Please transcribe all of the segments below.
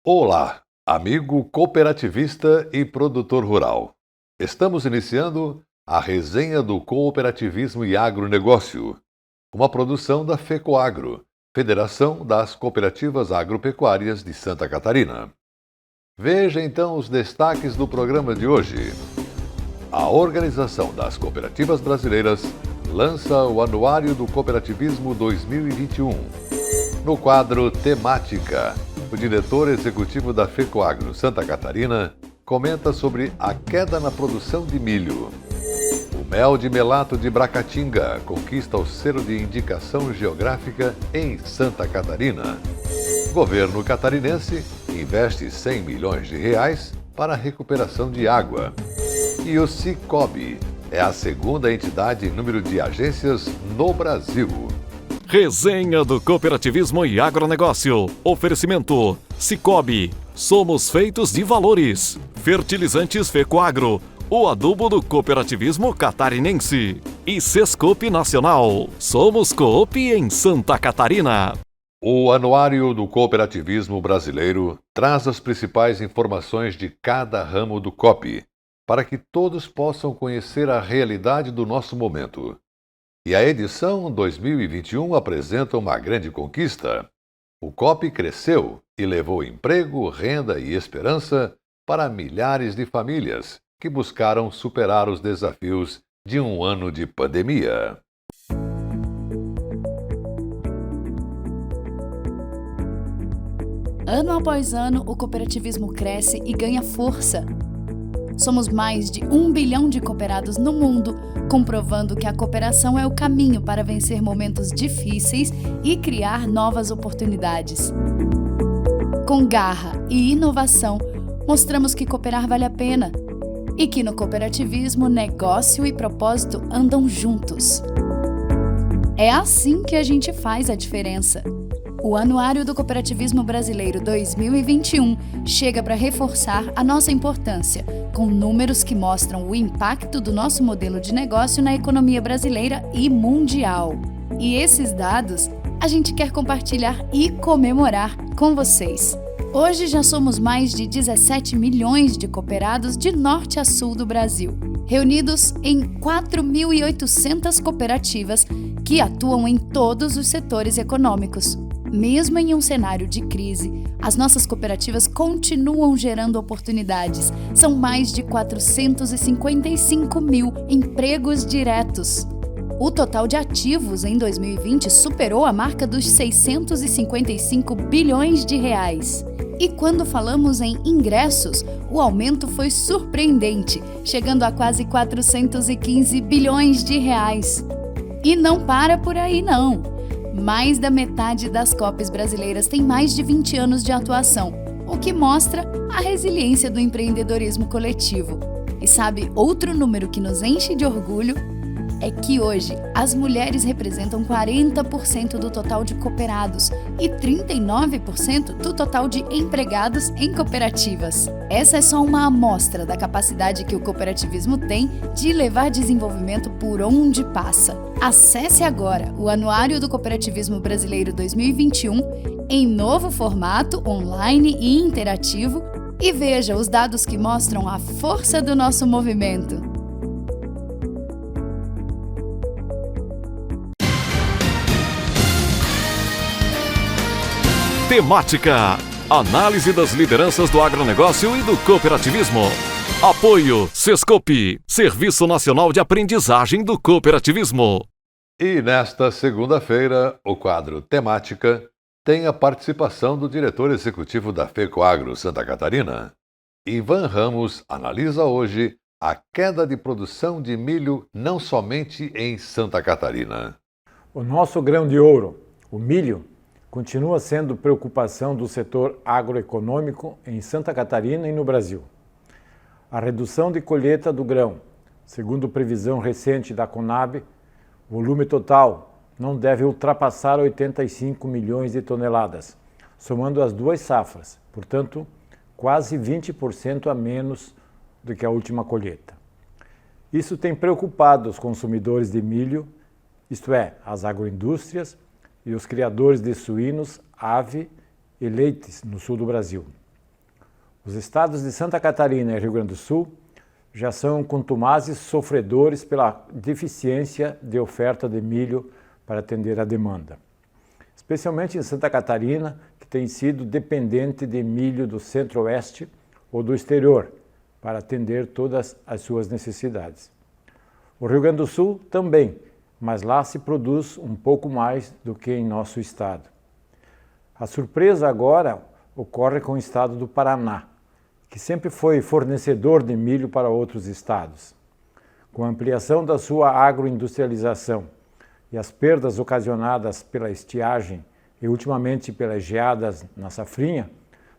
Olá, amigo cooperativista e produtor rural. Estamos iniciando a resenha do cooperativismo e agronegócio, uma produção da FECOAGRO, Federação das Cooperativas Agropecuárias de Santa Catarina. Veja então os destaques do programa de hoje. A Organização das Cooperativas Brasileiras lança o Anuário do Cooperativismo 2021. No quadro Temática, o diretor executivo da FECOAGRO Santa Catarina comenta sobre a queda na produção de milho. O mel de melato de Bracatinga conquista o selo de indicação geográfica em Santa Catarina. O governo catarinense investe 100 milhões de reais para a recuperação de água. E o Sicobi é a segunda entidade em número de agências no Brasil. Resenha do Cooperativismo e Agronegócio. Oferecimento Sicobi. Somos feitos de valores. Fertilizantes FECOAGRO. O adubo do cooperativismo catarinense. E Sescope Nacional. Somos Coop em Santa Catarina. O Anuário do Cooperativismo Brasileiro traz as principais informações de cada ramo do COP, para que todos possam conhecer a realidade do nosso momento. E a edição 2021 apresenta uma grande conquista. O COP cresceu e levou emprego, renda e esperança para milhares de famílias que buscaram superar os desafios de um ano de pandemia. Ano após ano, o cooperativismo cresce e ganha força. Somos mais de 1 bilhão de cooperados no mundo, comprovando que a cooperação é o caminho para vencer momentos difíceis e criar novas oportunidades. Com garra e inovação, mostramos que cooperar vale a pena e que no cooperativismo, negócio e propósito andam juntos. É assim que a gente faz a diferença. O Anuário do Cooperativismo Brasileiro 2021 chega para reforçar a nossa importância, com números que mostram o impacto do nosso modelo de negócio na economia brasileira e mundial. E esses dados a gente quer compartilhar e comemorar com vocês. Hoje já somos mais de 17 milhões de cooperados de norte a sul do Brasil, reunidos em 4.800 cooperativas que atuam em todos os setores econômicos. Mesmo em um cenário de crise, as nossas cooperativas continuam gerando oportunidades. São mais de 455 mil empregos diretos. O total de ativos em 2020 superou a marca dos 655 bilhões de reais. E quando falamos em ingressos, o aumento foi surpreendente, chegando a quase 415 bilhões de reais. E não para por aí, não. Mais da metade das COPs brasileiras tem mais de 20 anos de atuação, o que mostra a resiliência do empreendedorismo coletivo. E sabe outro número que nos enche de orgulho? É que hoje as mulheres representam 40% do total de cooperados e 39% do total de empregados em cooperativas. Essa é só uma amostra da capacidade que o cooperativismo tem de levar desenvolvimento por onde passa. Acesse agora o Anuário do Cooperativismo Brasileiro 2021 em novo formato, online e interativo e veja os dados que mostram a força do nosso movimento. Temática. Análise das lideranças do agronegócio e do cooperativismo. Apoio Sescope, Serviço Nacional de Aprendizagem do Cooperativismo. E nesta segunda-feira, o quadro Temática tem a participação do diretor executivo da FECOAGRO Santa Catarina. Ivan Ramos analisa hoje a queda de produção de milho não somente em Santa Catarina. O nosso grão de ouro, o milho, continua sendo preocupação do setor agroeconômico em Santa Catarina e no Brasil. A redução de colheita do grão, segundo previsão recente da Conab, o volume total não deve ultrapassar 85 milhões de toneladas, somando as duas safras, portanto, quase 20% a menos do que a última colheita. Isso tem preocupado os consumidores de milho, isto é, as agroindústrias, e os criadores de suínos, ave e leites no sul do Brasil. Os estados de Santa Catarina e Rio Grande do Sul já são contumazes sofredores pela deficiência de oferta de milho para atender a demanda. Especialmente em Santa Catarina, que tem sido dependente de milho do centro-oeste ou do exterior para atender todas as suas necessidades. O Rio Grande do Sul também, mas lá se produz um pouco mais do que em nosso estado. A surpresa agora ocorre com o estado do Paraná, que sempre foi fornecedor de milho para outros estados. Com a ampliação da sua agroindustrialização e as perdas ocasionadas pela estiagem e ultimamente pelas geadas na safrinha,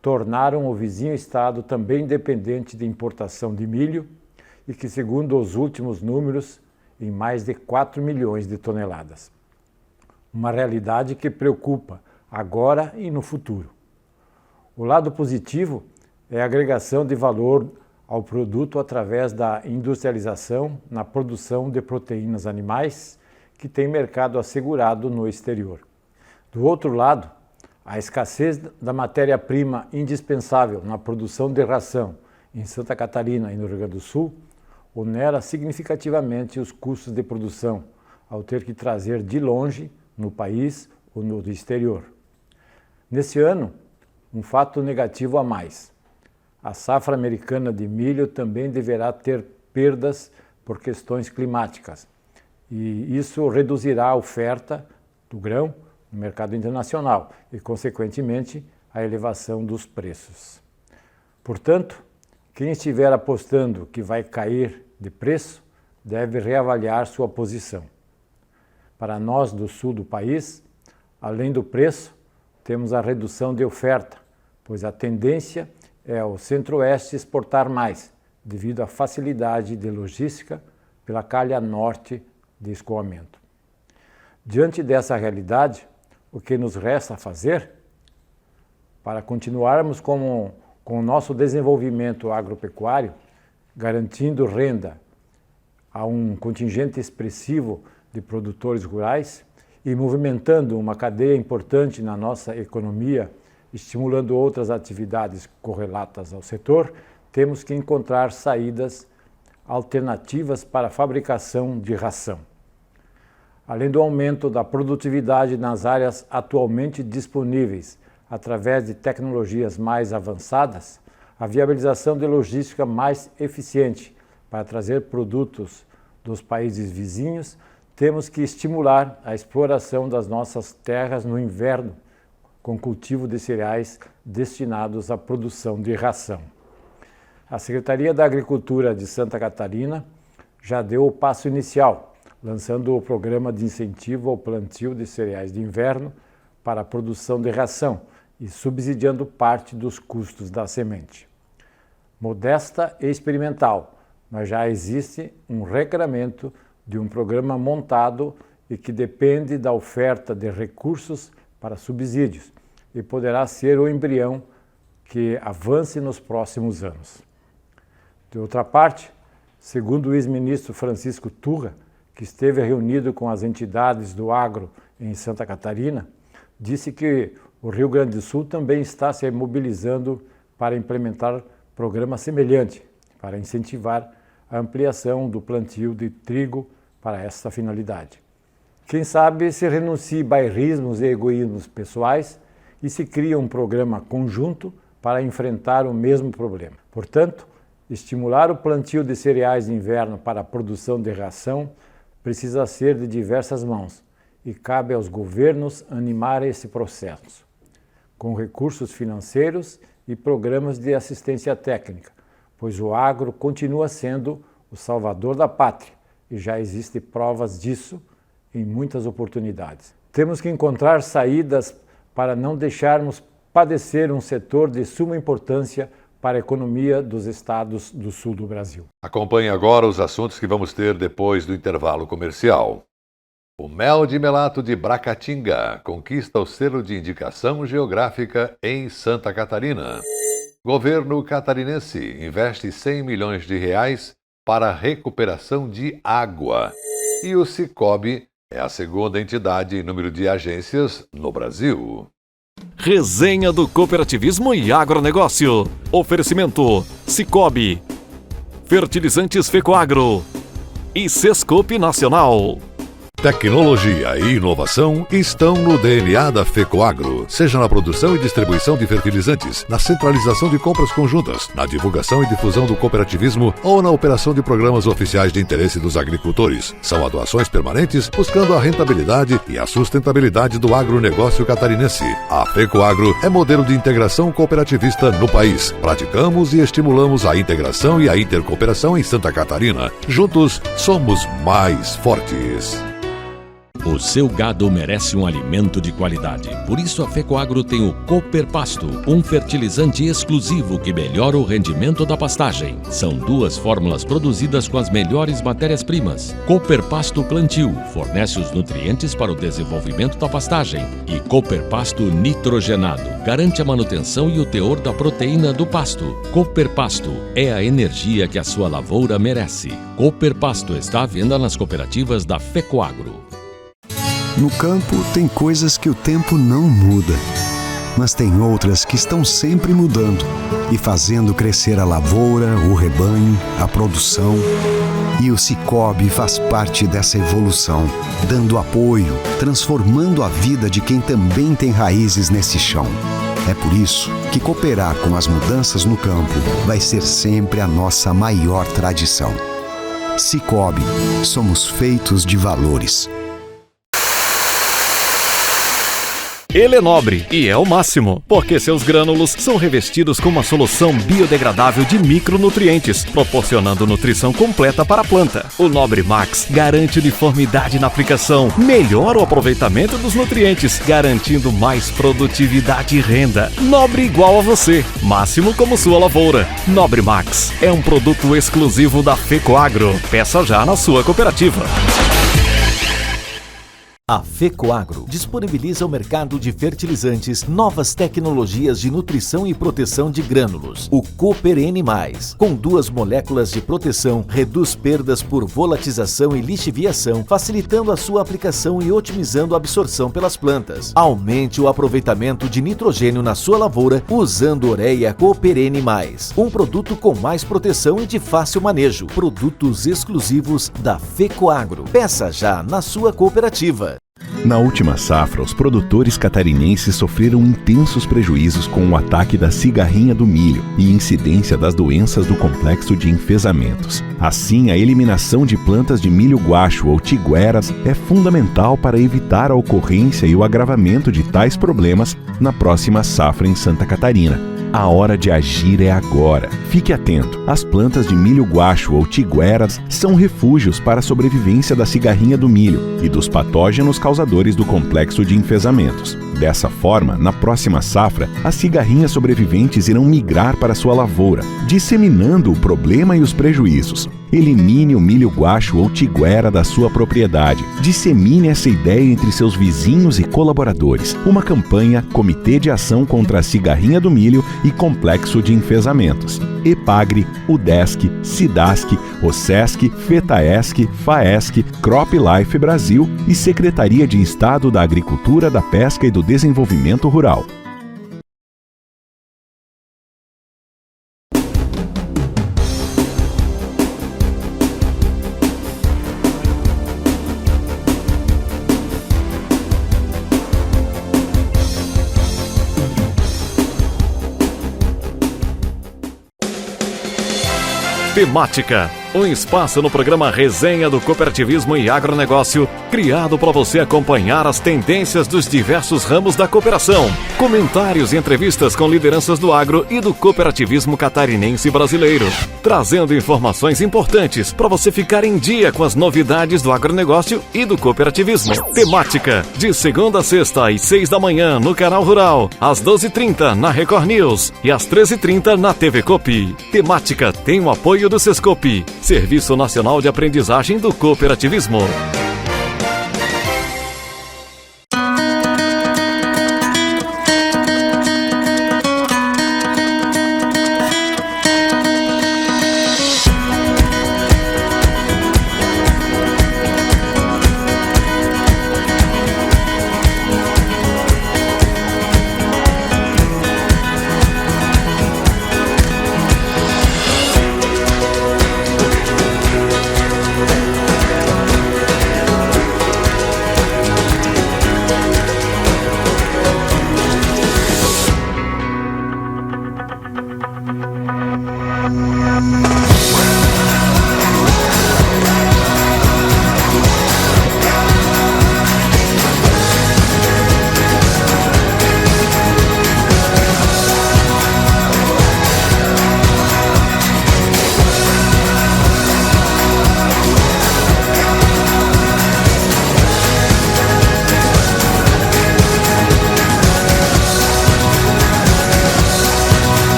tornaram o vizinho estado também dependente de importação de milho e que, segundo os últimos números, em mais de 4 milhões de toneladas. Uma realidade que preocupa agora e no futuro. O lado positivo é a agregação de valor ao produto através da industrialização na produção de proteínas animais, que tem mercado assegurado no exterior. Do outro lado, a escassez da matéria-prima indispensável na produção de ração em Santa Catarina e no Rio Grande do Sul onera significativamente os custos de produção, ao ter que trazer de longe, no país ou no exterior. Nesse ano, um fato negativo a mais. A safra americana de milho também deverá ter perdas por questões climáticas, e isso reduzirá a oferta do grão no mercado internacional e, consequentemente, a elevação dos preços. Portanto, quem estiver apostando que vai cair de preço deve reavaliar sua posição. Para nós do sul do país, além do preço, temos a redução de oferta, pois a tendência é o centro-oeste exportar mais, devido à facilidade de logística pela calha norte de escoamento. Diante dessa realidade, o que nos resta fazer? Para continuarmos com o nosso desenvolvimento agropecuário, garantindo renda a um contingente expressivo de produtores rurais e movimentando uma cadeia importante na nossa economia, estimulando outras atividades correlatas ao setor, temos que encontrar saídas alternativas para a fabricação de ração. Além do aumento da produtividade nas áreas atualmente disponíveis através de tecnologias mais avançadas, a viabilização de logística mais eficiente para trazer produtos dos países vizinhos, temos que estimular a exploração das nossas terras no inverno, com cultivo de cereais destinados à produção de ração. A Secretaria da Agricultura de Santa Catarina já deu o passo inicial, lançando o programa de incentivo ao plantio de cereais de inverno para a produção de ração e subsidiando parte dos custos da semente. Modesta e experimental, mas já existe um regramento de um programa montado e que depende da oferta de recursos para subsídios e poderá ser o embrião que avance nos próximos anos. De outra parte, segundo o ex-ministro Francisco Turra, que esteve reunido com as entidades do agro em Santa Catarina, disse que o Rio Grande do Sul também está se mobilizando para implementar programa semelhante, para incentivar a ampliação do plantio de trigo para essa finalidade. Quem sabe se renuncie bairrismos e egoísmos pessoais e se cria um programa conjunto para enfrentar o mesmo problema. Portanto, estimular o plantio de cereais de inverno para a produção de ração precisa ser de diversas mãos e cabe aos governos animar esse processo, com recursos financeiros e programas de assistência técnica, pois o agro continua sendo o salvador da pátria e já existem provas disso em muitas oportunidades. Temos que encontrar saídas para não deixarmos padecer um setor de suma importância para a economia dos estados do sul do Brasil. Acompanhe agora os assuntos que vamos ter depois do intervalo comercial. O mel de melato de Bracatinga conquista o selo de indicação geográfica em Santa Catarina. Governo catarinense investe 100 milhões de reais para a recuperação de água. E o Sicobi é a segunda entidade em número de agências no Brasil. Resenha do Cooperativismo e Agronegócio. Oferecimento Cicobi, Fertilizantes Fecoagro e Sescope Nacional. Tecnologia e inovação estão no DNA da Fecoagro, seja na produção e distribuição de fertilizantes, na centralização de compras conjuntas, na divulgação e difusão do cooperativismo ou na operação de programas oficiais de interesse dos agricultores. São atuações permanentes buscando a rentabilidade e a sustentabilidade do agronegócio catarinense. A Fecoagro é modelo de integração cooperativista no país. Praticamos e estimulamos a integração e a intercooperação em Santa Catarina. Juntos, somos mais fortes. O seu gado merece um alimento de qualidade. Por isso a Fecoagro tem o Cooper Pasto, um fertilizante exclusivo que melhora o rendimento da pastagem. São 2 fórmulas produzidas com as melhores matérias-primas. Cooper Pasto Plantio fornece os nutrientes para o desenvolvimento da pastagem. E Cooper Pasto Nitrogenado garante a manutenção e o teor da proteína do pasto. Cooper Pasto é a energia que a sua lavoura merece. Cooper Pasto está à venda nas cooperativas da Fecoagro. No campo, tem coisas que o tempo não muda, mas tem outras que estão sempre mudando e fazendo crescer a lavoura, o rebanho, a produção. E o Cicobi faz parte dessa evolução, dando apoio, transformando a vida de quem também tem raízes nesse chão. É por isso que cooperar com as mudanças no campo vai ser sempre a nossa maior tradição. Cicobi, somos feitos de valores. Ele é nobre e é o máximo, porque seus grânulos são revestidos com uma solução biodegradável de micronutrientes, proporcionando nutrição completa para a planta. O Nobre Max garante uniformidade na aplicação, melhora o aproveitamento dos nutrientes, garantindo mais produtividade e renda. Nobre igual a você, máximo como sua lavoura. Nobre Max é um produto exclusivo da Fecoagro. Peça já na sua cooperativa. A Fecoagro disponibiliza ao mercado de fertilizantes novas tecnologias de nutrição e proteção de grânulos. O Cooper N+, com 2 moléculas de proteção, reduz perdas por volatização e lixiviação, facilitando a sua aplicação e otimizando a absorção pelas plantas. Aumente o aproveitamento de nitrogênio na sua lavoura usando Ureia Cooper N+, um produto com mais proteção e de fácil manejo. Produtos exclusivos da Fecoagro. Peça já na sua cooperativa. Na última safra, os produtores catarinenses sofreram intensos prejuízos com o ataque da cigarrinha do milho e incidência das doenças do complexo de enfesamentos. Assim, a eliminação de plantas de milho guacho ou tigueras é fundamental para evitar a ocorrência e o agravamento de tais problemas na próxima safra em Santa Catarina. A hora de agir é agora. Fique atento. As plantas de milho guacho ou tigueras são refúgios para a sobrevivência da cigarrinha do milho e dos patógenos causadores do complexo de enfesamentos. Dessa forma, na próxima safra, as cigarrinhas sobreviventes irão migrar para sua lavoura, disseminando o problema e os prejuízos. Elimine o milho guacho ou tiguera da sua propriedade. Dissemine essa ideia entre seus vizinhos e colaboradores. Uma campanha Comitê de Ação contra a Cigarrinha do Milho e Complexo de Enfesamentos. EPAGRE, UDESC, SIDASC, OSESC, FETAESC, FAESC, CropLife Brasil e Secretaria de Estado da Agricultura, da Pesca e do Desenvolvimento Rural. Temática, um espaço no programa Resenha do Cooperativismo e Agronegócio, criado para você acompanhar as tendências dos diversos ramos da cooperação. Comentários e entrevistas com lideranças do agro e do cooperativismo catarinense brasileiro, trazendo informações importantes para você ficar em dia com as novidades do agronegócio e do cooperativismo. Temática, de segunda a sexta às 6 da manhã no Canal Rural, às 12h30 na Record News e às 13h30 na TV Copi. Temática tem o apoio do Sescope, Serviço Nacional de Aprendizagem do Cooperativismo.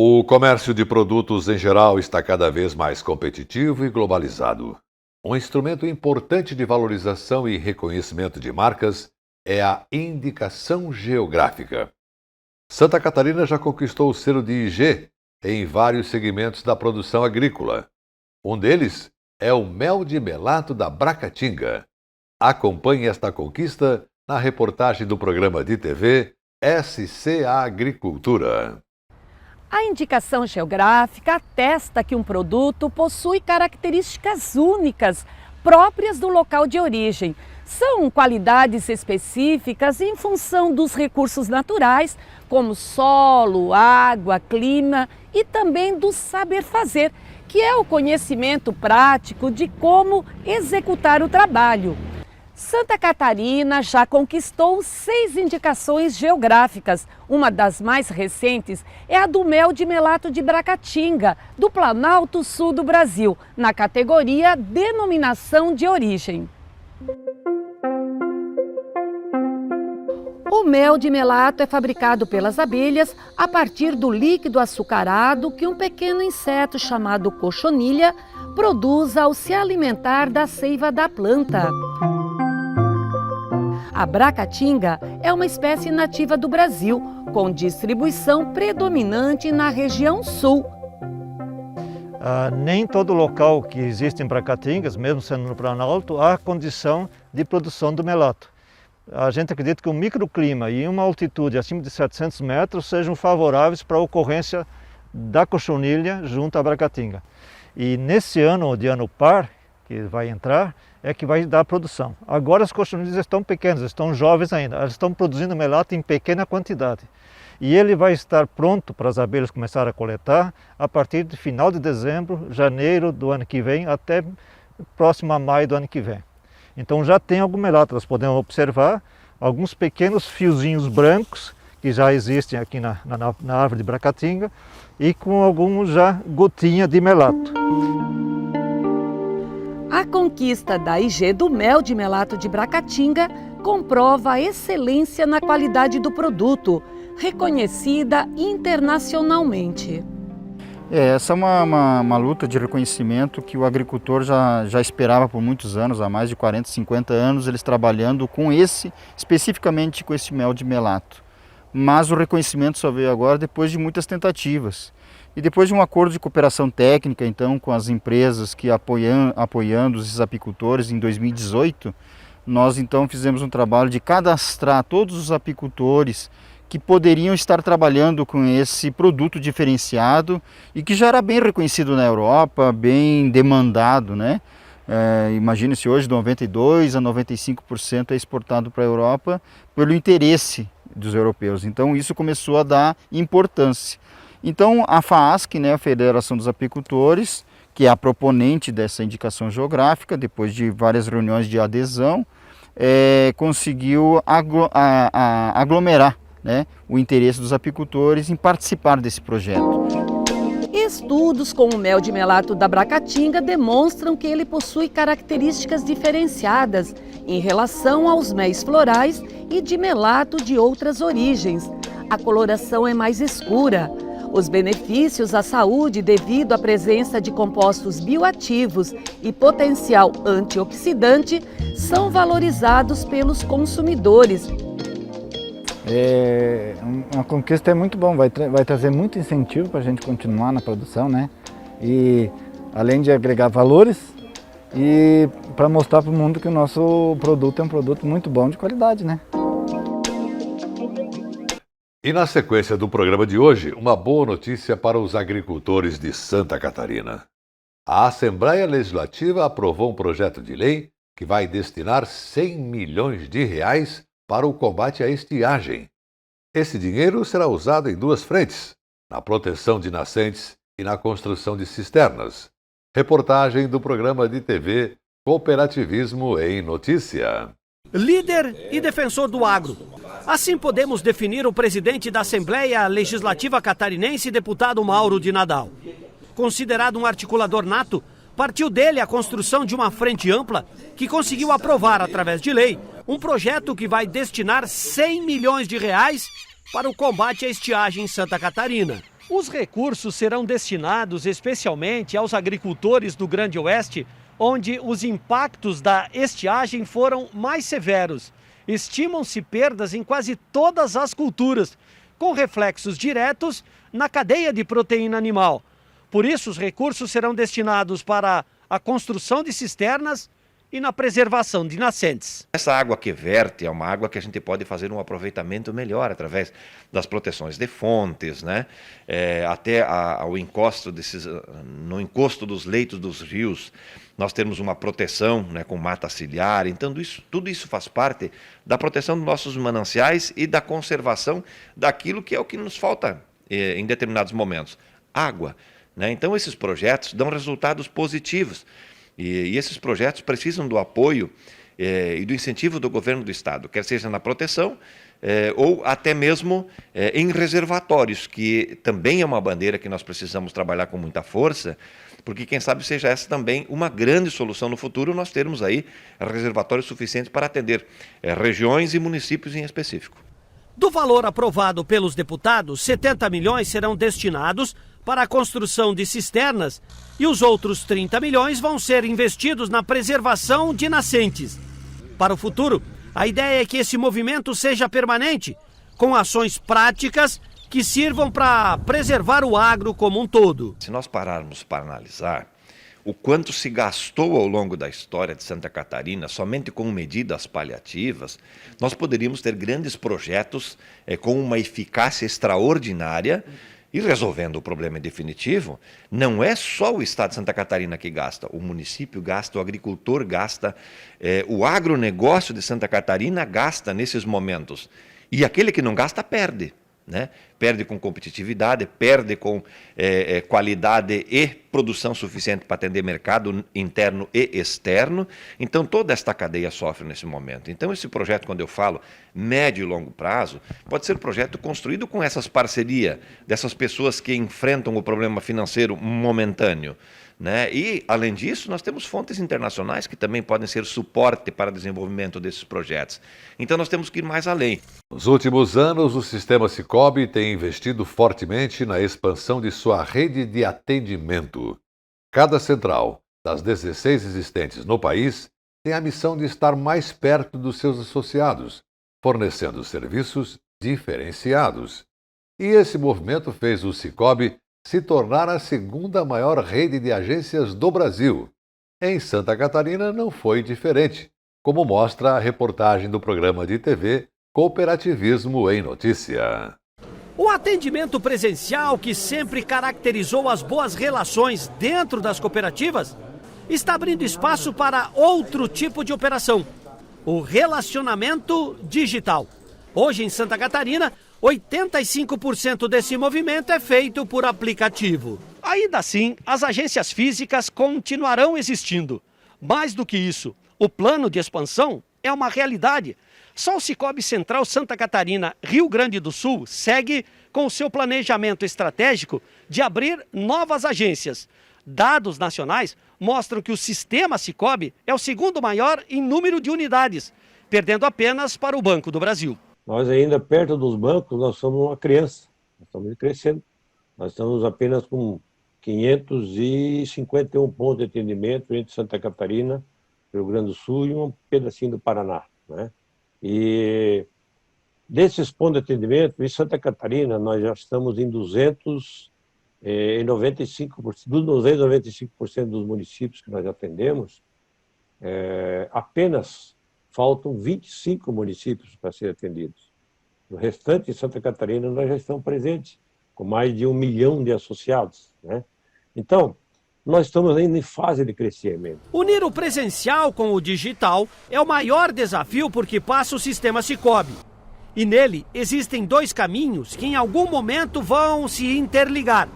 O comércio de produtos em geral está cada vez mais competitivo e globalizado. Um instrumento importante de valorização e reconhecimento de marcas é a indicação geográfica. Santa Catarina já conquistou o selo de IG em vários segmentos da produção agrícola. Um deles é o mel de melato da Bracatinga. Acompanhe esta conquista na reportagem do programa de TV SC Agricultura. A indicação geográfica atesta que um produto possui características únicas, próprias do local de origem. São qualidades específicas em função dos recursos naturais, como solo, água, clima e também do saber fazer, que é o conhecimento prático de como executar o trabalho. Santa Catarina já conquistou 6 indicações geográficas. Uma das mais recentes é a do mel de melato de Bracatinga, do Planalto Sul do Brasil, na categoria Denominação de Origem. O mel de melato é fabricado pelas abelhas a partir do líquido açucarado que um pequeno inseto chamado cochonilha produz ao se alimentar da seiva da planta. A Bracatinga é uma espécie nativa do Brasil, com distribuição predominante na região sul. Nem todo local que existem bracatingas, mesmo sendo no Planalto, há condição de produção do melato. A gente acredita que o microclima e uma altitude acima de 700 metros sejam favoráveis para a ocorrência da cochonilha junto à bracatinga. E nesse ano, de ano par, que vai entrar, é que vai dar produção. Agora as cochonilhas estão pequenas, estão jovens ainda, elas estão produzindo melato em pequena quantidade. E ele vai estar pronto para as abelhas começarem a coletar a partir de final de dezembro, janeiro do ano que vem, até próximo a maio do ano que vem. Então já tem algum melato, nós podemos observar alguns pequenos fiozinhos brancos que já existem aqui na árvore de Bracatinga e com alguns já gotinha de melato. A conquista da IG do mel de melato de Bracatinga comprova a excelência na qualidade do produto, reconhecida internacionalmente. Essa é uma luta de reconhecimento que o agricultor já esperava por muitos anos, há mais de 40, 50 anos, eles trabalhando com especificamente com esse mel de melato. Mas o reconhecimento só veio agora depois de muitas tentativas. E depois de um acordo de cooperação técnica, então, com as empresas que apoiando os apicultores em 2018, nós então fizemos um trabalho de cadastrar todos os apicultores que poderiam estar trabalhando com esse produto diferenciado e que já era bem reconhecido na Europa, bem demandado, né? Imagine-se hoje 92% a 95% é exportado para a Europa pelo interesse dos europeus. Então isso começou a dar importância. Então a FAASC, né, a Federação dos Apicultores, que é a proponente dessa indicação geográfica, depois de várias reuniões de adesão, conseguiu aglomerar, né, o interesse dos apicultores em participar desse projeto. Estudos com o mel de melato da Bracatinga demonstram que ele possui características diferenciadas em relação aos méis florais e de melato de outras origens. A coloração é mais escura. Os benefícios à saúde devido à presença de compostos bioativos e potencial antioxidante são valorizados pelos consumidores. Uma conquista muito bom, vai trazer muito incentivo para a gente continuar na produção, né? E além de agregar valores e para mostrar para o mundo que o nosso produto é um produto muito bom de qualidade, né? E na sequência do programa de hoje, uma boa notícia para os agricultores de Santa Catarina. A Assembleia Legislativa aprovou um projeto de lei que vai destinar 100 milhões de reais para o combate à estiagem. Esse dinheiro será usado em duas frentes, na proteção de nascentes e na construção de cisternas. Reportagem do programa de TV Cooperativismo em Notícia. Líder e defensor do agro. Assim podemos definir o presidente da Assembleia Legislativa Catarinense, deputado Mauro de Nadal. Considerado um articulador nato, partiu dele a construção de uma frente ampla que conseguiu aprovar, através de lei, um projeto que vai destinar 100 milhões de reais para o combate à estiagem em Santa Catarina. Os recursos serão destinados especialmente aos agricultores do Grande Oeste, onde os impactos da estiagem foram mais severos. Estimam-se perdas em quase todas as culturas, com reflexos diretos na cadeia de proteína animal. Por isso, os recursos serão destinados para a construção de cisternas e na preservação de nascentes. Essa água que verte é uma água que a gente pode fazer um aproveitamento melhor através das proteções de fontes, né? Até ao encosto no encosto dos leitos dos rios, nós temos uma proteção, né, com mata ciliar. Então tudo isso faz parte da proteção dos nossos mananciais e da conservação daquilo que é o que nos falta em determinados momentos, água, né? Então esses projetos dão resultados positivos. E esses projetos precisam do apoio e do incentivo do governo do estado, quer seja na proteção ou até mesmo em reservatórios, que também é uma bandeira que nós precisamos trabalhar com muita força, porque quem sabe seja essa também uma grande solução no futuro, nós termos aí reservatórios suficientes para atender regiões e municípios em específico. Do valor aprovado pelos deputados, 70 milhões serão destinados para a construção de cisternas e os outros 30 milhões vão ser investidos na preservação de nascentes. Para o futuro, a ideia é que esse movimento seja permanente, com ações práticas que sirvam para preservar o agro como um todo. Se nós pararmos para analisar o quanto se gastou ao longo da história de Santa Catarina somente com medidas paliativas, nós poderíamos ter grandes projetos com uma eficácia extraordinária. E resolvendo o problema em definitivo, não é só o estado de Santa Catarina que gasta, o município gasta, o agricultor gasta, o agronegócio de Santa Catarina gasta nesses momentos. E aquele que não gasta perde, né? Perde com competitividade, perde com qualidade e produção suficiente para atender mercado interno e externo. Então toda esta cadeia sofre nesse momento. Então esse projeto, quando eu falo médio e longo prazo, pode ser um projeto construído com essas parcerias dessas pessoas que enfrentam o problema financeiro momentâneo, né? E, além disso, nós temos fontes internacionais que também podem ser suporte para o desenvolvimento desses projetos. Então nós temos que ir mais além. Nos últimos anos, o sistema Sicobi tem investido fortemente na expansão de sua rede de atendimento. Cada central, das 16 existentes no país, tem a missão de estar mais perto dos seus associados, fornecendo serviços diferenciados. E esse movimento fez o Sicobi se tornar a segunda maior rede de agências do Brasil. Em Santa Catarina não foi diferente, como mostra a reportagem do programa de TV Cooperativismo em Notícia. O atendimento presencial, que sempre caracterizou as boas relações dentro das cooperativas, está abrindo espaço para outro tipo de operação, o relacionamento digital. Hoje, em Santa Catarina, 85% desse movimento é feito por aplicativo. Ainda assim, as agências físicas continuarão existindo. Mais do que isso, o plano de expansão é uma realidade. Só o Sicobi Central Santa Catarina, Rio Grande do Sul, segue com o seu planejamento estratégico de abrir novas agências. Dados nacionais mostram que o sistema Sicobi é o segundo maior em número de unidades, perdendo apenas para o Banco do Brasil. Nós ainda perto dos bancos, nós somos uma criança, nós estamos crescendo. Nós estamos apenas com 551 pontos de atendimento entre Santa Catarina, Rio Grande do Sul e um pedacinho do Paraná, né? E desses pontos de atendimento, em Santa Catarina, nós já estamos em 295%, dos 295% dos municípios que nós atendemos, apenas faltam 25 municípios para serem atendidos. No restante de Santa Catarina, nós já estamos presentes, com mais de 1 milhão de associados, né? Então, nós estamos ainda em fase de crescimento. Unir o presencial com o digital é o maior desafio porque passa o sistema Sicoob. E nele existem 2 caminhos que em algum momento vão se interligar.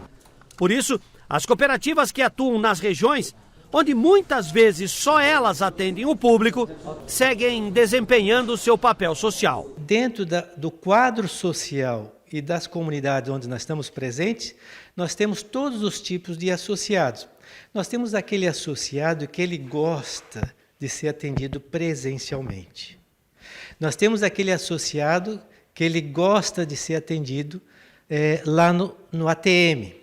Por isso, as cooperativas que atuam nas regiões, onde muitas vezes só elas atendem o público, seguem desempenhando seu papel social. Dentro do quadro social e das comunidades onde nós estamos presentes, nós temos todos os tipos de associados. Nós temos aquele associado que ele gosta de ser atendido presencialmente. Nós temos aquele associado que ele gosta de ser atendido lá no ATM.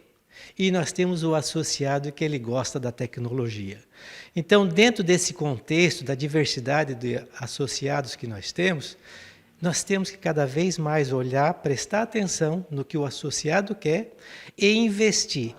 E nós temos o associado que ele gosta da tecnologia. Então, dentro desse contexto da diversidade de associados que nós temos que cada vez mais olhar, prestar atenção no que o associado quer e investir.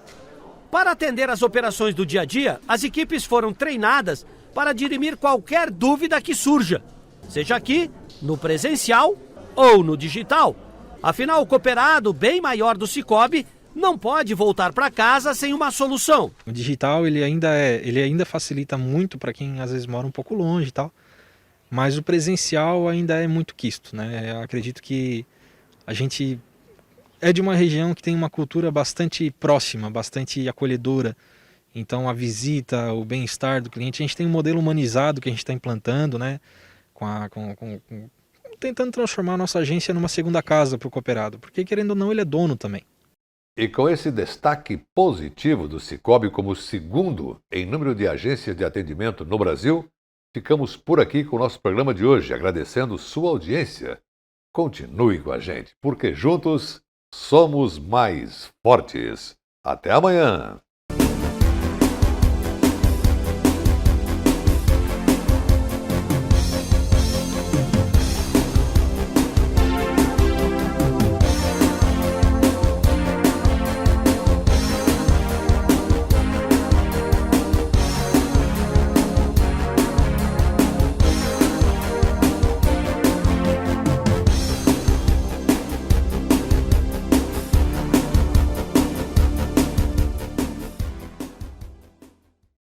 Para atender às operações do dia a dia, as equipes foram treinadas para dirimir qualquer dúvida que surja, seja aqui, no presencial ou no digital. Afinal, o cooperado bem maior do Sicoob não pode voltar para casa sem uma solução. O digital ele ainda facilita muito para quem às vezes mora um pouco longe e tal, mas o presencial ainda é muito quisto, né? Eu acredito que a gente é de uma região que tem uma cultura bastante próxima, bastante acolhedora. Então a visita, o bem-estar do cliente, a gente tem um modelo humanizado que a gente está implantando, né? Tentando transformar a nossa agência numa segunda casa para o cooperado, porque querendo ou não ele é dono também. E com esse destaque positivo do Sicoob como segundo em número de agências de atendimento no Brasil, ficamos por aqui com o nosso programa de hoje, agradecendo sua audiência. Continue com a gente, porque juntos somos mais fortes. Até amanhã!